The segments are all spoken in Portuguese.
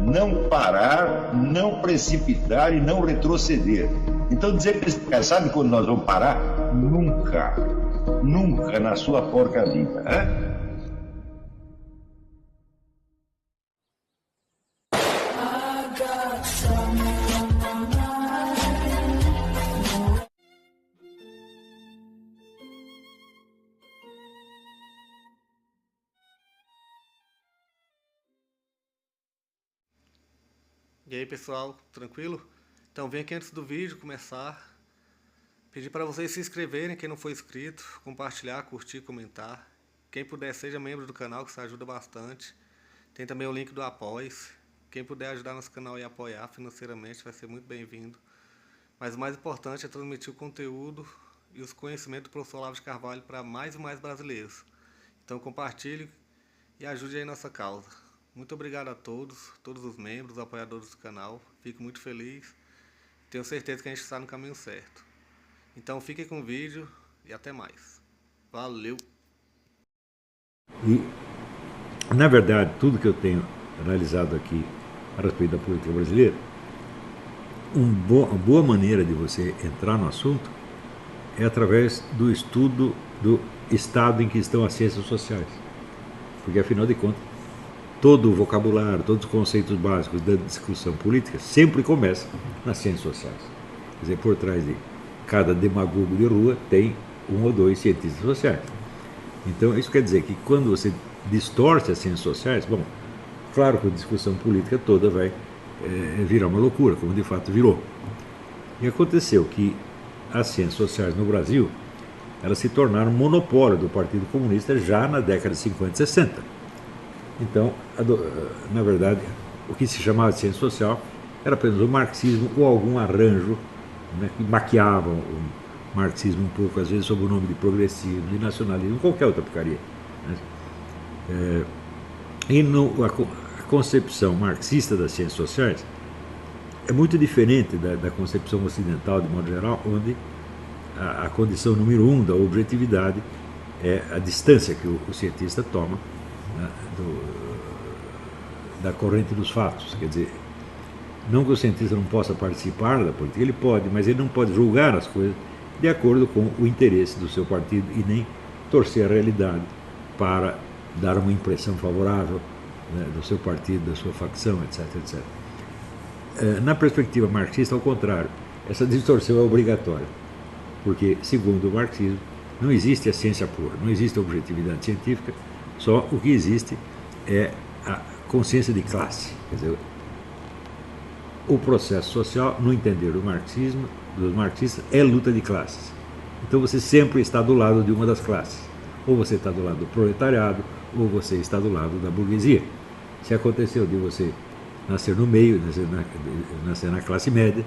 não parar, não precipitar e não retroceder. Então dizer para esse cara, sabe quando nós vamos parar? Nunca. Nunca na sua porca vida. Né? E aí pessoal, tranquilo? Então vem aqui antes do vídeo começar, pedir para vocês se inscreverem, quem não for inscrito, compartilhar, curtir, comentar. Quem puder seja membro do canal, que isso ajuda bastante. Tem também o link do Apoia-se. Quem puder ajudar nosso canal e apoiar financeiramente vai ser muito bem-vindo. Mas o mais importante é transmitir o conteúdo e os conhecimentos do professor Olavo de Carvalho para mais e mais brasileiros. Então compartilhe e ajude aí nossa causa. Muito obrigado a todos os membros, apoiadores do canal. Fico muito feliz. Tenho certeza que a gente está no caminho certo. Então fiquem com o vídeo e até mais. Valeu! E, na verdade, tudo que eu tenho analisado aqui a respeito da política brasileira, uma boa maneira de você entrar no assunto é através do estudo do estado em que estão as ciências sociais. Porque, afinal de contas, todo o vocabulário, todos os conceitos básicos da discussão política sempre começam nas ciências sociais. Quer dizer, por trás de cada demagogo de rua tem um ou dois cientistas sociais. Então, isso quer dizer que quando você distorce as ciências sociais, bom, claro que a discussão política toda vai virar uma loucura, como de fato virou. E aconteceu que as ciências sociais no Brasil, elas se tornaram monopólio do Partido Comunista já na década de 50 e 60. Então, na verdade, o que se chamava de ciência social era apenas o marxismo ou algum arranjo, né, que maquiava o marxismo um pouco, às vezes sob o nome de progressismo, de nacionalismo, qualquer outra porcaria. Né? A concepção marxista das ciências sociais é muito diferente da concepção ocidental, de modo geral, onde a condição número 1 da objetividade é a distância que o cientista toma, né, da corrente dos fatos. Quer dizer, não que o cientista não possa participar da política, ele pode, mas ele não pode julgar as coisas de acordo com o interesse do seu partido e nem torcer a realidade para dar uma impressão favorável, né, do seu partido, da sua facção, etc, etc. Na perspectiva marxista, ao contrário, essa distorção é obrigatória, porque, segundo o marxismo, não existe a ciência pura, não existe a objetividade científica, só o que existe é a consciência de classe. Quer dizer, o processo social, no entender do marxismo, dos marxistas, é luta de classes. Então você sempre está do lado de uma das classes. Ou você está do lado do proletariado, ou você está do lado da burguesia. Se aconteceu de você nascer no meio, nascer na classe média,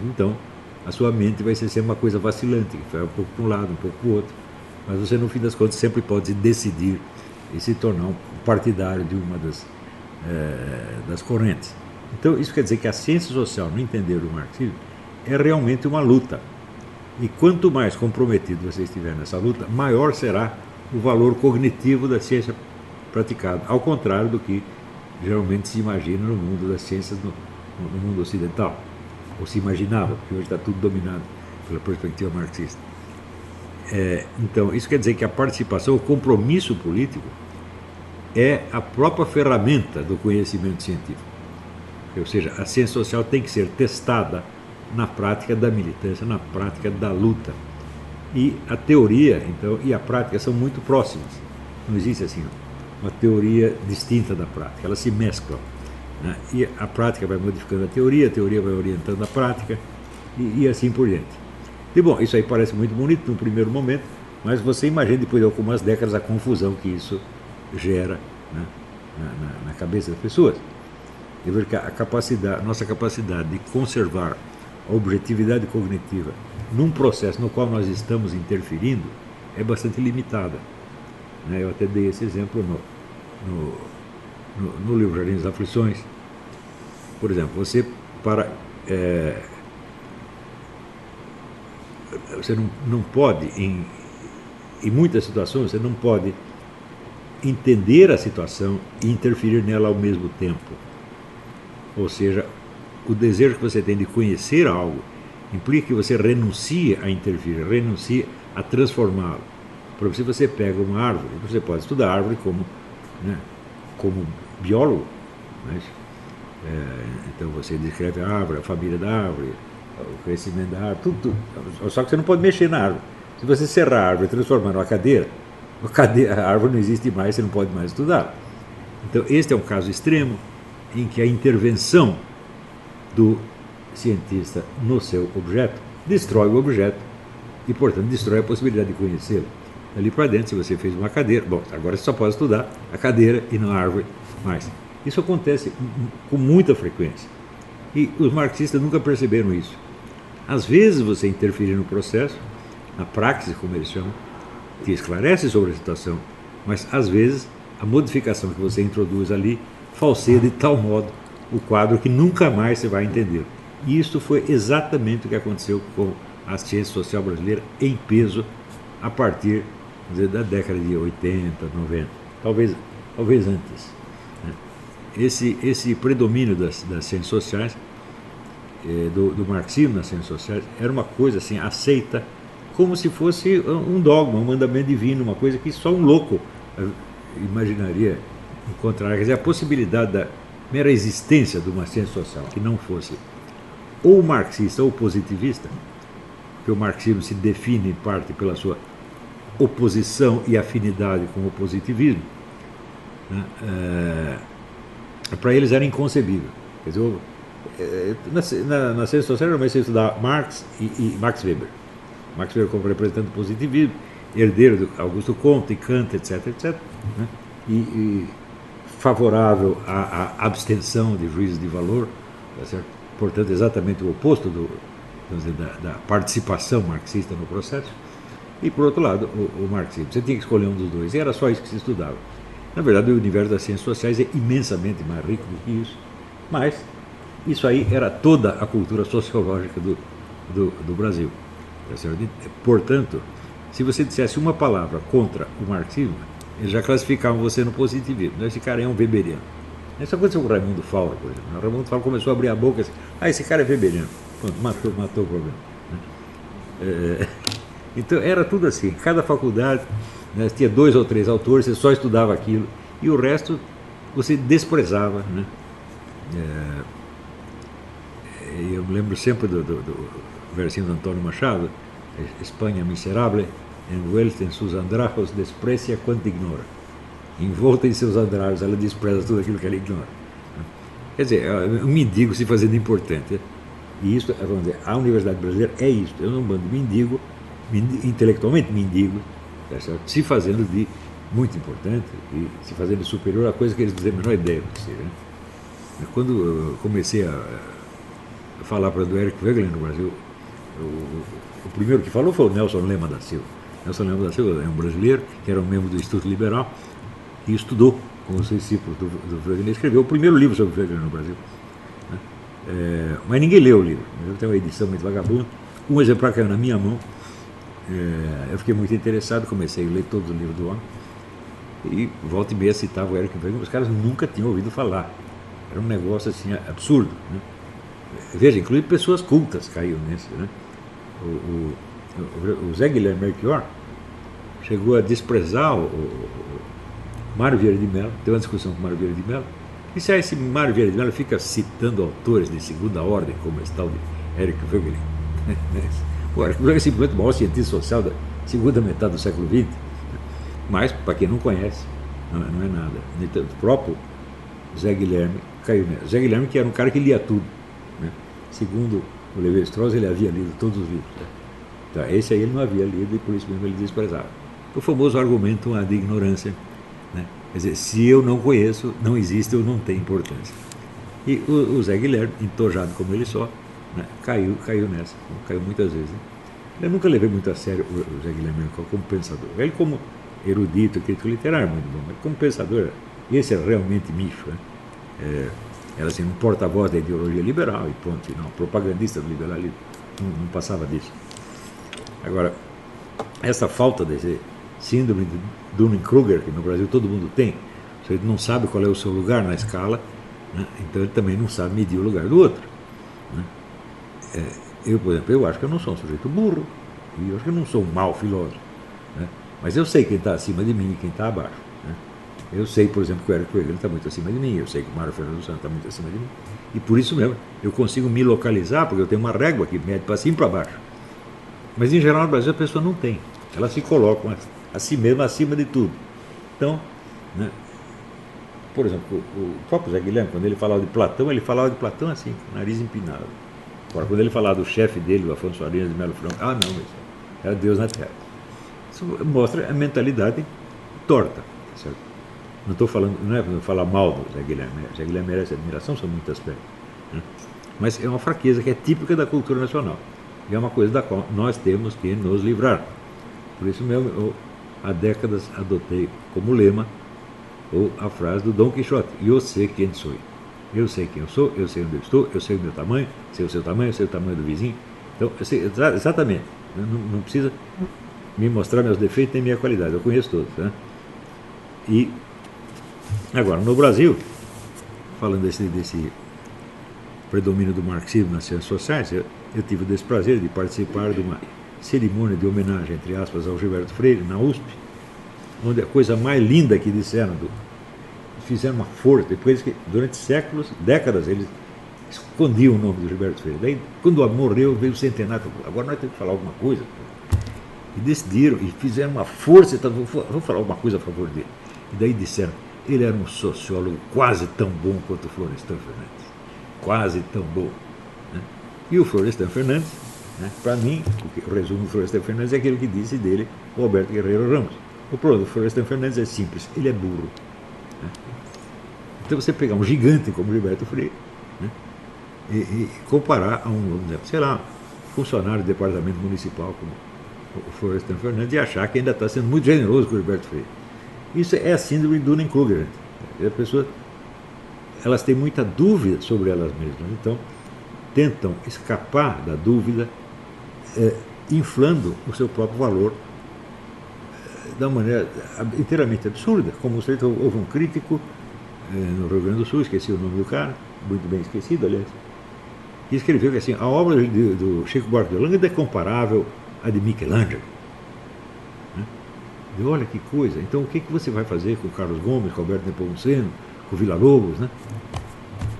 então a sua mente vai ser sempre uma coisa vacilante, que vai um pouco para um lado, um pouco para o outro, mas você, no fim das contas, sempre pode decidir e se tornar um partidário de uma das correntes. Então, isso quer dizer que a ciência social, no entender do marxismo, é realmente uma luta. E quanto mais comprometido você estiver nessa luta, maior será o valor cognitivo da ciência praticada, ao contrário do que geralmente se imagina no mundo das ciências, no mundo ocidental, ou se imaginava, porque hoje está tudo dominado pela perspectiva marxista. Então, isso quer dizer que a participação, o compromisso político, é a própria ferramenta do conhecimento científico. Ou seja, a ciência social tem que ser testada na prática da militância, na prática da luta. E a teoria, então, e a prática são muito próximas. Não existe assim uma teoria distinta da prática, elas se mesclam, né? E a prática vai modificando a teoria vai orientando a prática, e assim por diante. E bom, isso aí parece muito bonito no primeiro momento, mas você imagina depois de algumas décadas a confusão que isso gera, né, na cabeça das pessoas. De ver que a nossa capacidade de conservar a objetividade cognitiva num processo no qual nós estamos interferindo é bastante limitada. Né? Eu até dei esse exemplo no livro Jardim das Aflições. Por exemplo, você não pode, em muitas situações, você não pode entender a situação e interferir nela ao mesmo tempo. Ou seja, o desejo que você tem de conhecer algo implica que você renuncia a interferir, renuncia a transformá-lo. Por exemplo, se você pega uma árvore, você pode estudar a árvore como, né, como biólogo, mas, então você descreve a árvore, a família da árvore, o crescimento da árvore, tudo. Só que você não pode mexer na árvore. Se você serrar a árvore e transformar numa cadeira, a árvore não existe mais, você não pode mais estudar. Então, este é um caso extremo em que a intervenção do cientista no seu objeto destrói o objeto e, portanto, destrói a possibilidade de conhecê-lo. Ali para dentro, se você fez uma cadeira, bom, agora você só pode estudar a cadeira e não a árvore mais. Isso acontece com muita frequência. E os marxistas nunca perceberam isso. Às vezes você interferir no processo, na praxis, como eles chamam, te esclarece sobre a situação, mas às vezes a modificação que você introduz ali falseia de tal modo o quadro que nunca mais você vai entender. E isso foi exatamente o que aconteceu com a ciência social brasileira em peso a partir, vamos dizer, da década de 80, 90, talvez antes. Esse predomínio das ciências sociais, do marxismo nas ciências sociais, era uma coisa assim, aceita como se fosse um dogma, um mandamento divino, uma coisa que só um louco imaginaria encontrar. Quer dizer, a possibilidade da mera existência de uma ciência social que não fosse ou marxista ou positivista, que o marxismo se define em parte pela sua oposição e afinidade com o positivismo, né? Para eles era inconcebível. Quer dizer, na ciência social, normalmente você estudar Marx e Max Weber. Max Weber como representante do positivismo, herdeiro de Augusto Comte, Kant, etc., né? E favorável à abstenção de juízes de valor, tá certo? Portanto, exatamente o oposto da participação marxista no processo. E, por outro lado, o marxismo. Você tinha que escolher um dos dois, e era só isso que se estudava. Na verdade, o universo das ciências sociais é imensamente mais rico do que isso, mas isso aí era toda a cultura sociológica do Brasil. Tá certo? Portanto, se você dissesse uma palavra contra o marxismo, eles já classificavam você no positivismo. Esse cara é um weberiano. Isso aconteceu com o Raimundo Faura, por exemplo. O Raimundo Faura começou a abrir a boca e disse: esse cara é weberiano. Pronto, matou o problema. Então era tudo assim. Cada faculdade, né, tinha 2 ou 3 autores, você só estudava aquilo, e o resto você desprezava. Né? Eu me lembro sempre do versinho do Antônio Machado: Espanha miserável, envuelta em seus andrajos, desprecia quanto ignora. Envolta em seus andrajos, ela despreza tudo aquilo que ela ignora. Quer dizer, um mendigo se fazendo importante. E isso, vamos dizer, a Universidade Brasileira é isso. Eu não bando mendigo, intelectualmente mendigo, se fazendo de muito importante e se fazendo de superior a coisa que eles não têm a menor ideia do que seja. Né? Quando eu comecei a falar para o Eric Wegeler no Brasil, o primeiro que falou foi o Nelson Lema da Silva. Nelson Lema da Silva é um brasileiro que era um membro do Instituto Liberal e estudou com os discípulos do Wegeler, escreveu o primeiro livro sobre o Wegeler no Brasil. Né? Mas ninguém leu o livro. Eu tenho uma edição muito vagabunda, um exemplar caiu na minha mão. Eu fiquei muito interessado, comecei a ler todos os livros do homem e volta e meia citava o Eric Wegeler. Os caras nunca tinham ouvido falar. Era um negócio assim absurdo. Né? Veja, inclusive pessoas cultas caíram nesse. Né? O Zé Guilherme Melchior chegou a desprezar o Mário Vieira de Mello, teve uma discussão com o Mário Vieira de Mello, e se esse Mário Vieira de Mello fica citando autores de segunda ordem, como esse tal de Eric Wegeler. O Eric Wegeler é simplesmente o maior cientista social da segunda metade do século XX, mas, para quem não conhece, não é nada. Então, o próprio Zé Guilherme caiu nessa. Zé Guilherme, que era um cara que lia tudo. Né? Segundo o Lévi-Strauss, ele havia lido todos os livros. Né? Então, esse aí ele não havia lido e por isso mesmo ele desprezava. O famoso argumento de ignorância. Né? Quer dizer, se eu não conheço, não existe ou não tem importância. E o Zé Guilherme, entojado como ele só, né, caiu nessa, caiu muitas vezes. Né? Eu nunca levei muito a sério o Zé Guilherme como pensador. Ele como erudito, crítico literário, muito bom, mas como pensador, esse é realmente micho. Né? Era assim, um porta-voz da ideologia liberal e ponto, não, propagandista do liberalismo, não passava disso. Agora, essa falta desse síndrome de Dunning-Kruger, que no Brasil todo mundo tem, você não sabe qual é o seu lugar na escala, né? Então ele também não sabe medir o lugar do outro. Né? Eu, por exemplo, eu acho que eu não sou um sujeito burro, e eu acho que eu não sou um mau filósofo. Né? Mas eu sei quem está acima de mim e quem está abaixo. Né? Eu sei, por exemplo, que o Érico Coelho está muito acima de mim, eu sei que o Mário Fernando dos Santos está muito acima de mim. E por isso mesmo, eu consigo me localizar, porque eu tenho uma régua que mede para cima e para baixo. Mas em geral no Brasil a pessoa não tem. Ela se coloca a si mesma acima de tudo. Então, né, por exemplo, o próprio Zé Guilherme, quando ele falava de Platão assim, com o nariz empinado. Agora, quando ele falava do chefe dele, o Afonso Arias de Melo Franco, não, isso era Deus na Terra. Isso mostra a mentalidade torta, certo? Não estou falando, não é para falar mal do Zé Guilherme. O Zé Guilherme merece admiração sobre muitos aspectos. Né? Mas é uma fraqueza que é típica da cultura nacional. E é uma coisa da qual nós temos que nos livrar. Por isso mesmo, eu há décadas adotei como lema ou a frase do Dom Quixote: eu sei quem sou. Eu sei quem eu sou, eu sei onde eu estou, eu sei o meu tamanho, sei o seu tamanho, eu sei o tamanho do vizinho. Então, eu sei exatamente. Não precisa me mostrar meus defeitos nem minha qualidade, eu conheço todos. Né? E agora, no Brasil, falando desse predomínio do marxismo nas ciências sociais, eu tive o desprazer de participar de uma cerimônia de homenagem, entre aspas, ao Gilberto Freire, na USP, onde a coisa mais linda que disseram, fizeram uma força, depois que durante séculos, décadas, eles escondiam o nome do Gilberto Freire. Daí, quando morreu, veio o centenário, agora nós temos que falar alguma coisa. E decidiram, e fizeram uma força, então, vou falar alguma coisa a favor dele. E daí disseram, ele era um sociólogo quase tão bom quanto o Florestan Fernandes. Quase tão bom. Né? E o Florestan Fernandes, né, para mim, o resumo do Florestan Fernandes é aquilo que disse dele o Alberto Guerreiro Ramos. O problema do Florestan Fernandes é simples, ele é burro. Né? Então você pegar um gigante como Gilberto Freire, né, e comparar a um, sei lá, funcionário do departamento municipal como o Florestan Fernandes e achar que ainda está sendo muito generoso com o Gilberto Freire. Isso é a síndrome do Dunning-Kruger. As pessoas, elas têm muita dúvida sobre elas mesmas, então tentam escapar da dúvida, inflando o seu próprio valor de uma maneira inteiramente absurda. Como houve um crítico no Rio Grande do Sul, esqueci o nome do cara, muito bem esquecido, aliás, que escreveu que assim, a obra do Chico Buarque de Holanda é comparável à de Michelangelo. Né? E olha que coisa, então o que você vai fazer com Carlos Gomes, com Alberto Nepomuceno, com Villa-Lobos, né?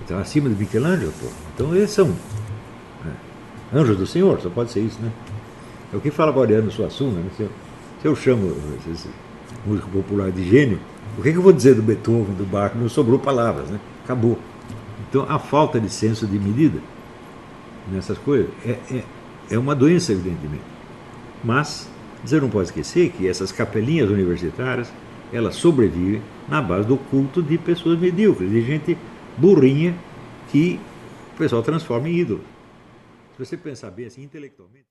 Então, acima de Michelangelo, pô. Então eles são anjos do Senhor, só pode ser isso, né? É o que fala Mariano Suassuna, né? Se eu chamo esse músico popular de gênio, o que eu vou dizer do Beethoven, do Bach? Não sobrou palavras, né? Acabou. Então a falta de senso de medida nessas coisas é uma doença, evidentemente. Mas você não pode esquecer que essas capelinhas universitárias, elas sobrevivem na base do culto de pessoas medíocres, de gente burrinha que o pessoal transforma em ídolos. Se você pensar bem assim, intelectualmente.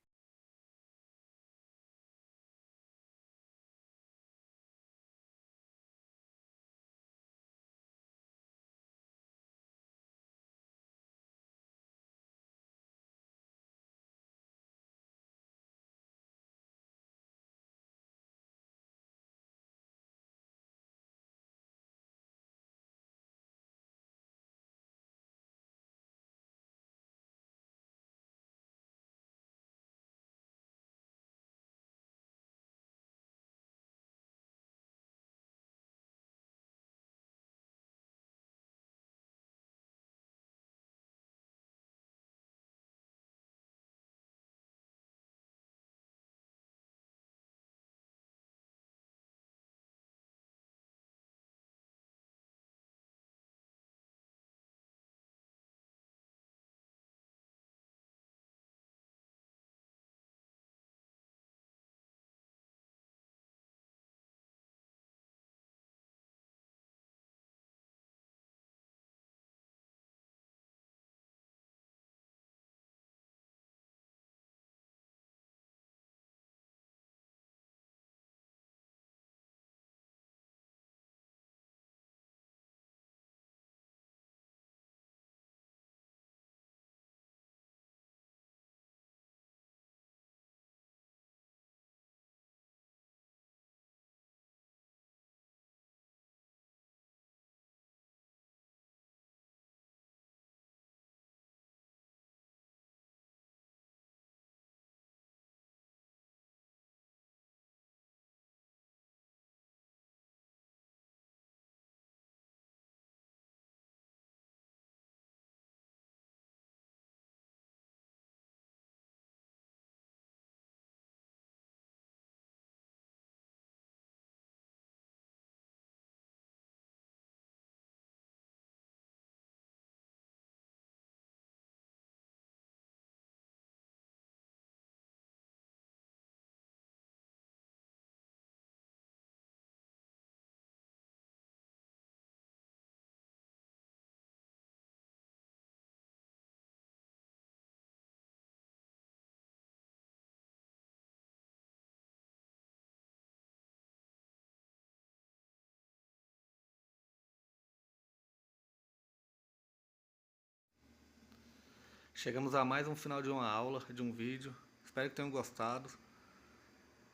Chegamos a mais um final de uma aula, de um vídeo. Espero que tenham gostado.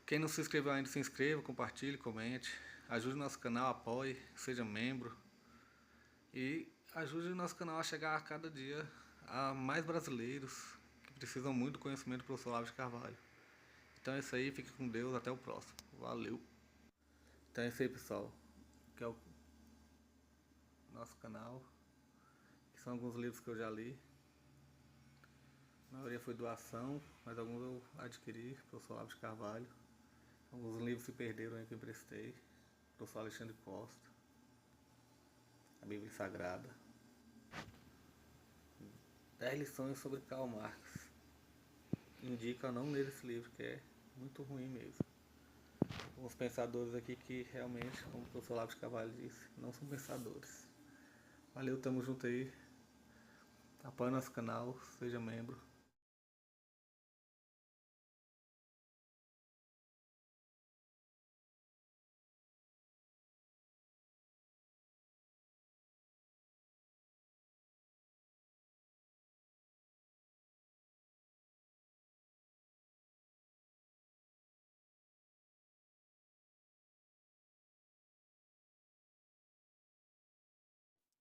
Quem não se inscreveu ainda, se inscreva, compartilhe, comente. Ajude o nosso canal, apoie, seja membro. E ajude o nosso canal a chegar a cada dia a mais brasileiros que precisam muito do conhecimento do professor Olavo de Carvalho. Então é isso aí, fique com Deus, até o próximo. Valeu! Então é isso aí, pessoal. Que é o nosso canal. Que são alguns livros que eu já li. A maioria foi doação, mas alguns eu adquiri, professor Olavo de Carvalho. Alguns livros se perderam aí que eu emprestei, professor Alexandre Costa. A Bíblia Sagrada. 10 lições sobre Karl Marx. Indica não ler esse livro, que é muito ruim mesmo. Alguns pensadores aqui que realmente, como o professor Olavo de Carvalho disse, não são pensadores. Valeu, tamo junto aí. Apoie nosso canal, seja membro.